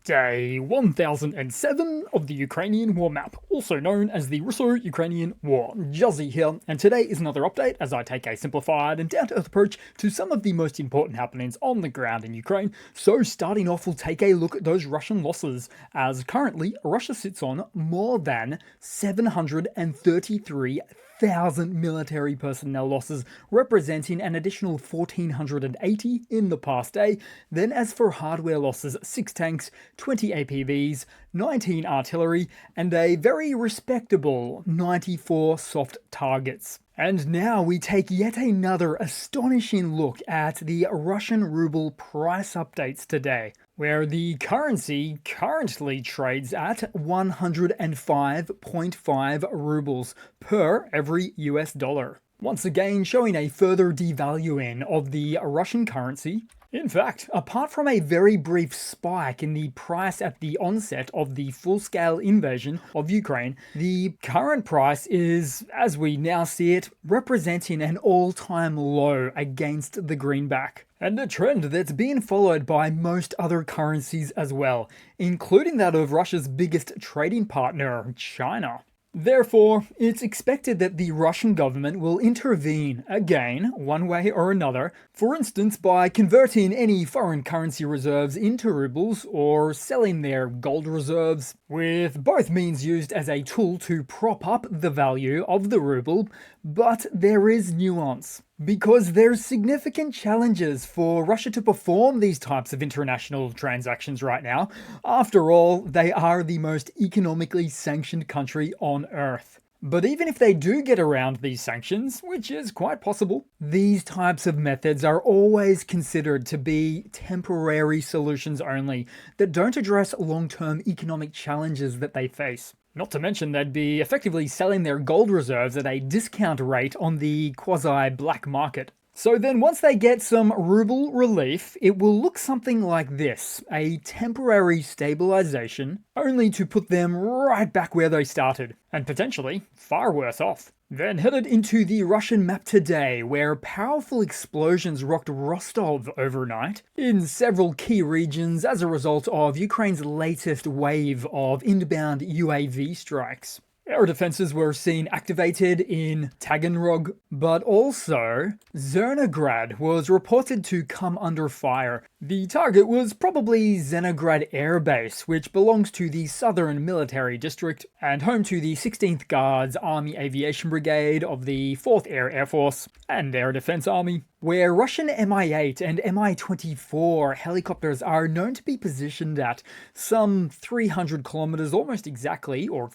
Day 1007 of the Ukrainian War Map, also known as the Russo-Ukrainian War. Juzzie here, and today is another update as I take a simplified and down-to-earth approach to some of the most important happenings on the ground in Ukraine. So starting off, we'll take a look at those Russian losses, as currently Russia sits on more than 733,000 military personnel losses, representing an additional 1,480 in the past day. Then as for hardware losses, 6 tanks, 20 APVs, 19 artillery, and a very respectable 94 soft targets. And now we take yet another astonishing look at the Russian ruble price updates today, where the currency currently trades at 105.5 rubles per every US dollar. Once again, showing a further devaluing of the Russian currency. In fact, apart from a very brief spike in the price at the onset of the full-scale invasion of Ukraine, the current price is, as we now see it, representing an all-time low against the greenback. And a trend that's been followed by most other currencies as well, including that of Russia's biggest trading partner, China. Therefore, it's expected that the Russian government will intervene again, one way or another, for instance by converting any foreign currency reserves into rubles or selling their gold reserves, with both means used as a tool to prop up the value of the ruble. But there is nuance, because there's significant challenges for Russia to perform these types of international transactions right now. After all, they are the most economically sanctioned country on Earth. But even if they do get around these sanctions, which is quite possible, these types of methods are always considered to be temporary solutions only, that don't address long-term economic challenges that they face. Not to mention they'd be effectively selling their gold reserves at a discount rate on the quasi-black market. So then once they get some ruble relief, it will look something like this, a temporary stabilization, only to put them right back where they started, and potentially far worse off. Then headed into the Russian map today, where powerful explosions rocked Rostov overnight in several key regions as a result of Ukraine's latest wave of inbound UAV strikes. Air defenses were seen activated in Taganrog, but also Zernograd was reported to come under fire. The target was probably Zenograd Air Base, which belongs to the Southern Military District and home to the 16th Guards Army Aviation Brigade of the 4th Air Force and Air Defense Army, where Russian Mi-8 and Mi-24 helicopters are known to be positioned at some 300 kilometers, almost exactly, or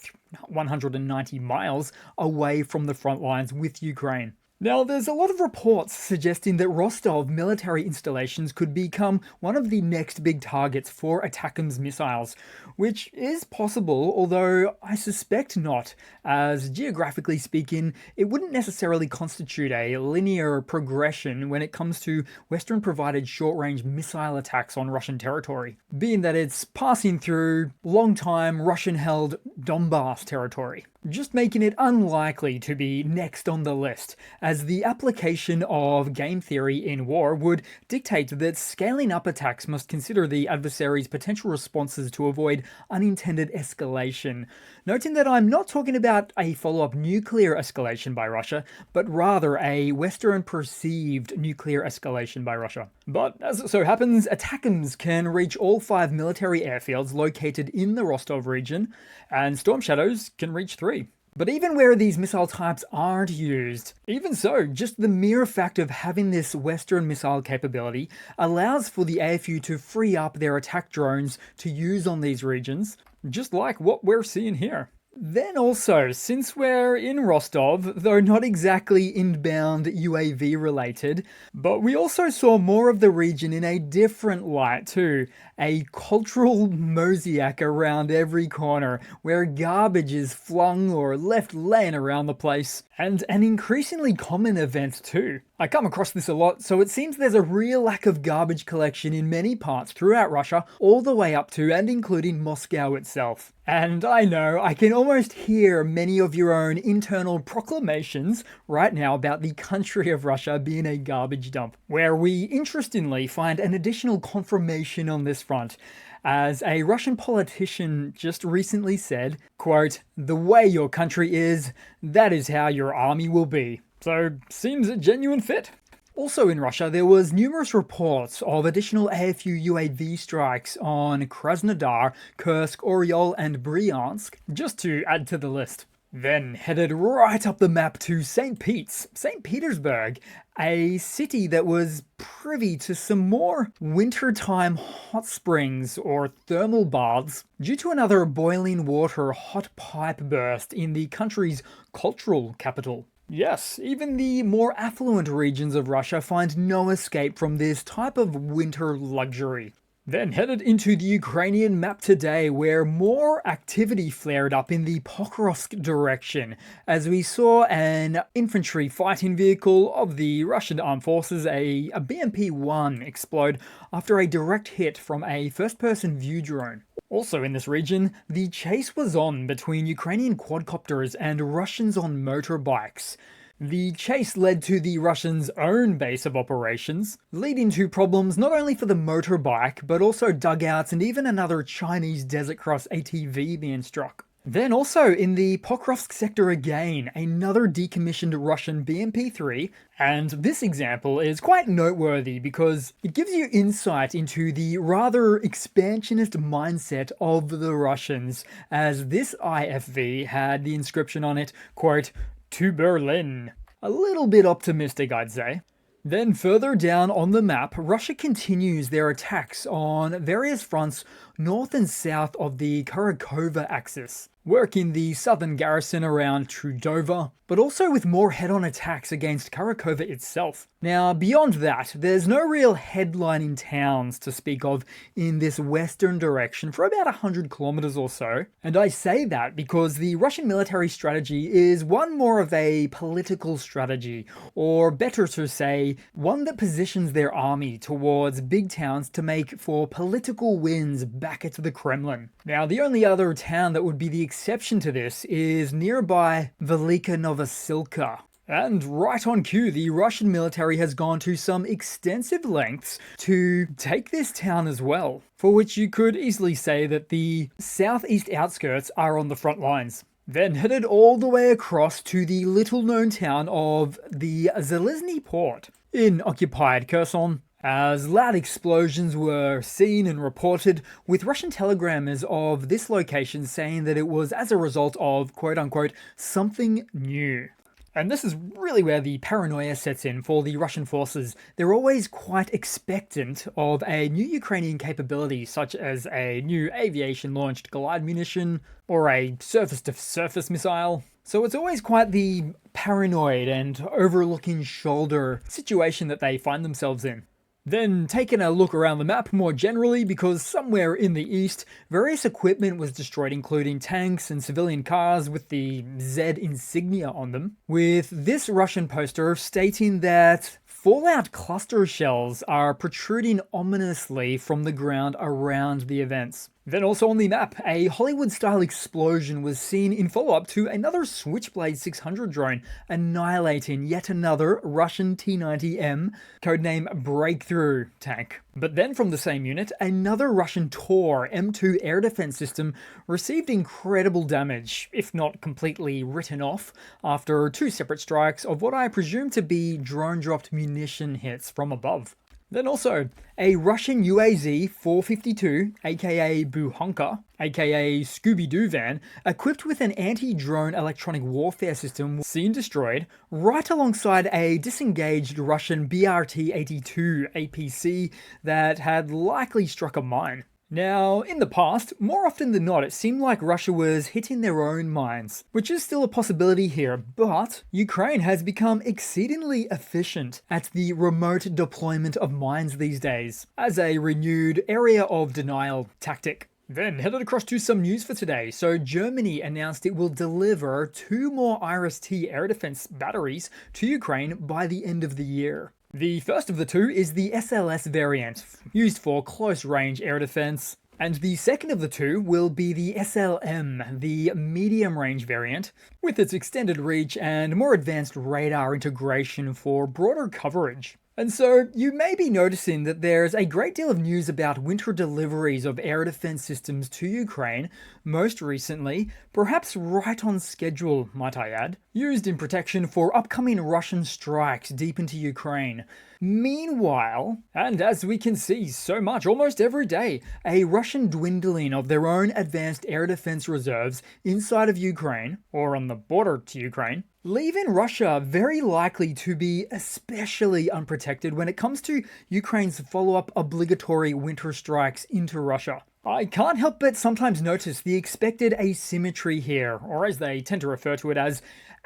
190 miles away from the front lines with Ukraine. Now, there's a lot of reports suggesting that Rostov military installations could become one of the next big targets for ATACMS missiles, which is possible, although I suspect not, as geographically speaking, it wouldn't necessarily constitute a linear progression when it comes to Western-provided short-range missile attacks on Russian territory, being that it's passing through long-time Russian-held Donbass territory, just making it unlikely to be next on the list, as the application of game theory in war would dictate that scaling up attacks must consider the adversary's potential responses to avoid unintended escalation. Noting that I'm not talking about a follow-up nuclear escalation by Russia, but rather a Western perceived nuclear escalation by Russia. But as it so happens, ATACMS can reach all 5 military airfields located in the Rostov region, and Storm Shadows can reach 3. But even where these missile types aren't used, even so, just the mere fact of having this Western missile capability allows for the AFU to free up their attack drones to use on these regions, just like what we're seeing here. Then also, since we're in Rostov, though not exactly inbound UAV related, but we also saw more of the region in a different light too. A cultural mosaic around every corner, where garbage is flung or left laying around the place. And an increasingly common event too. I come across this a lot, so it seems there's a real lack of garbage collection in many parts throughout Russia, all the way up to and including Moscow itself. And I know, I can almost hear many of your own internal proclamations right now about the country of Russia being a garbage dump, where we interestingly find an additional confirmation on this front, as a Russian politician just recently said, quote, "The way your country is, that is how your army will be." So, seems a genuine fit. Also in Russia, there was numerous reports of additional AFU UAV strikes on Krasnodar, Kursk, Oryol and Bryansk, just to add to the list. Then headed right up the map to St. Petersburg, a city that was privy to some more wintertime hot springs or thermal baths due to another boiling water hot pipe burst in the country's cultural capital. Yes, even the more affluent regions of Russia find no escape from this type of winter luxury. Then headed into the Ukrainian map today, where more activity flared up in the Pokrovsk direction, as we saw an infantry fighting vehicle of the Russian armed forces, a BMP-1, explode after a direct hit from a first-person view drone. Also in this region, the chase was on between Ukrainian quadcopters and Russians on motorbikes. The chase led to the Russians' own base of operations, leading to problems not only for the motorbike, but also dugouts and even another Chinese Desert Cross ATV being struck. Then also in the Pokrovsk sector again, another decommissioned Russian BMP-3, and this example is quite noteworthy because it gives you insight into the rather expansionist mindset of the Russians, as this IFV had the inscription on it, quote, "To Berlin." A little bit optimistic, I'd say. Then further down on the map, Russia continues their attacks on various fronts north and south of the Kharkova axis, working the southern garrison around Trudova, but also with more head-on attacks against Kharkova itself. Now, beyond that, there's no real headlining towns to speak of in this western direction for about 100 kilometers or so, and I say that because the Russian military strategy is one more of a political strategy, or better to say, one that positions their army towards big towns to make for political wins back at the Kremlin. Now, the only other town that would be the exception to this is nearby Velika Novosilka. And right on cue, the Russian military has gone to some extensive lengths to take this town as well, for which you could easily say that the southeast outskirts are on the front lines. Then headed all the way across to the little-known town of the Zalizny port in occupied Kherson, as loud explosions were seen and reported, with Russian telegrammers of this location saying that it was as a result of, quote-unquote, something new. And this is really where the paranoia sets in for the Russian forces. They're always quite expectant of a new Ukrainian capability, such as a new aviation-launched glide munition or a surface-to-surface missile. So it's always quite the paranoid and overlooking shoulder situation that they find themselves in. Then taking a look around the map more generally, because somewhere in the east, various equipment was destroyed, including tanks and civilian cars with the Z insignia on them, with this Russian poster stating that fallout cluster shells are protruding ominously from the ground around the events. Then also on the map, a Hollywood-style explosion was seen in follow-up to another Switchblade 600 drone, annihilating yet another Russian T-90M, codename Breakthrough tank. But then from the same unit, another Russian Tor M2 air defense system received incredible damage, if not completely written off, after two separate strikes of what I presume to be drone-dropped munition hits from above. Then also, a Russian UAZ-452, aka Buhanka, aka Scooby-Doo van, equipped with an anti-drone electronic warfare system was seen destroyed, right alongside a disengaged Russian BRT-82 APC that had likely struck a mine. Now, in the past, more often than not, it seemed like Russia was hitting their own mines, which is still a possibility here, but Ukraine has become exceedingly efficient at the remote deployment of mines these days, as a renewed area of denial tactic. Then headed across to some news for today. So Germany announced it will deliver 2 more Iris-T air defense batteries to Ukraine by the end of the year. The first of the two is the SLS variant, used for close-range air defense, and the second of the two will be the SLM, the medium-range variant, with its extended reach and more advanced radar integration for broader coverage. And so you may be noticing that there's a great deal of news about winter deliveries of air defense systems to Ukraine, most recently, perhaps right on schedule, might I add, used in protection for upcoming Russian strikes deep into Ukraine. Meanwhile, and as we can see so much almost every day, a Russian dwindling of their own advanced air defense reserves inside of Ukraine, or on the border to Ukraine, leaving Russia very likely to be especially unprotected when it comes to Ukraine's follow-up obligatory winter strikes into Russia. I can't help but sometimes notice the expected asymmetry here, or as they tend to refer to it as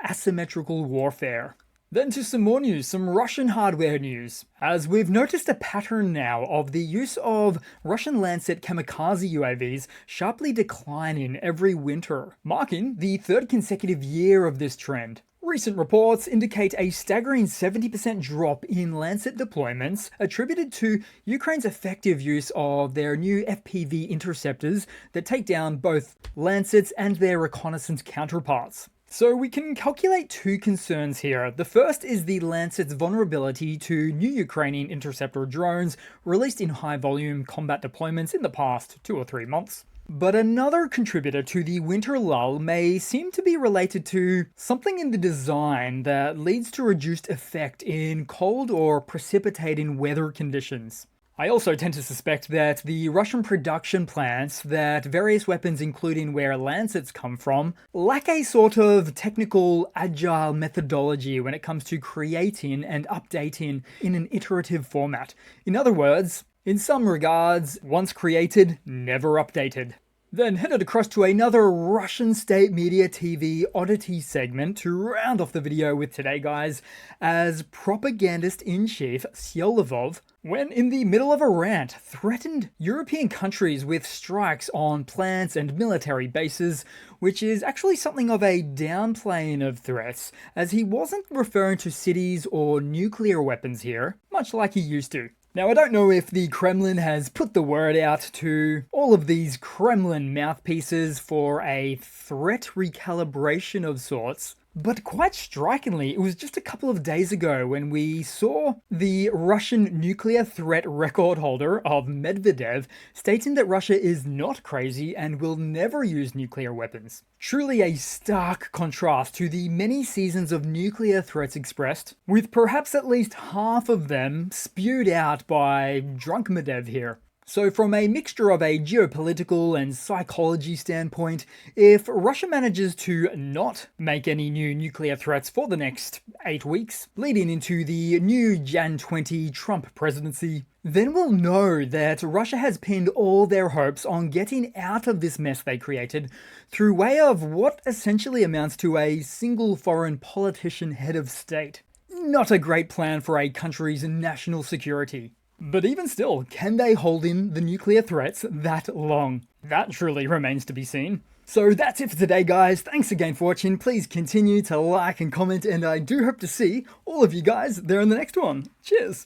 asymmetrical warfare. Then to some more news, some Russian hardware news, as we've noticed a pattern now of the use of Russian Lancet kamikaze UAVs sharply declining every winter, marking the third consecutive year of this trend. Recent reports indicate a staggering 70% drop in Lancet deployments attributed to Ukraine's effective use of their new FPV interceptors that take down both Lancets and their reconnaissance counterparts. So we can calculate two concerns here. The first is the Lancet's vulnerability to new Ukrainian interceptor drones released in high-volume combat deployments in the past 2 or 3 months. But another contributor to the winter lull may seem to be related to something in the design that leads to reduced effect in cold or precipitating weather conditions. I also tend to suspect that the Russian production plants that various weapons, including where Lancets come from, lack a sort of technical, agile methodology when it comes to creating and updating in an iterative format. In other words, in some regards, once created, never updated. Then headed across to another Russian state media TV oddity segment to round off the video with today, guys, as propagandist-in-chief Syolovov, when in the middle of a rant, threatened European countries with strikes on plants and military bases, which is actually something of a downplaying of threats, as he wasn't referring to cities or nuclear weapons here, much like he used to. Now, I don't know if the Kremlin has put the word out to all of these Kremlin mouthpieces for a threat recalibration of sorts, but quite strikingly, it was just a couple of days ago when we saw the Russian nuclear threat record holder of Medvedev stating that Russia is not crazy and will never use nuclear weapons. Truly a stark contrast to the many seasons of nuclear threats expressed, with perhaps at least half of them spewed out by drunk Medvedev here. So from a mixture of a geopolitical and psychology standpoint, if Russia manages to not make any new nuclear threats for the next 8 weeks, leading into the new Jan 20 Trump presidency, then we'll know that Russia has pinned all their hopes on getting out of this mess they created through way of what essentially amounts to a single foreign politician head of state. Not a great plan for a country's national security. But even still, can they hold in the nuclear threats that long? That truly remains to be seen. So that's it for today, guys. Thanks again for watching. Please continue to like and comment, and I do hope to see all of you guys there in the next one. Cheers!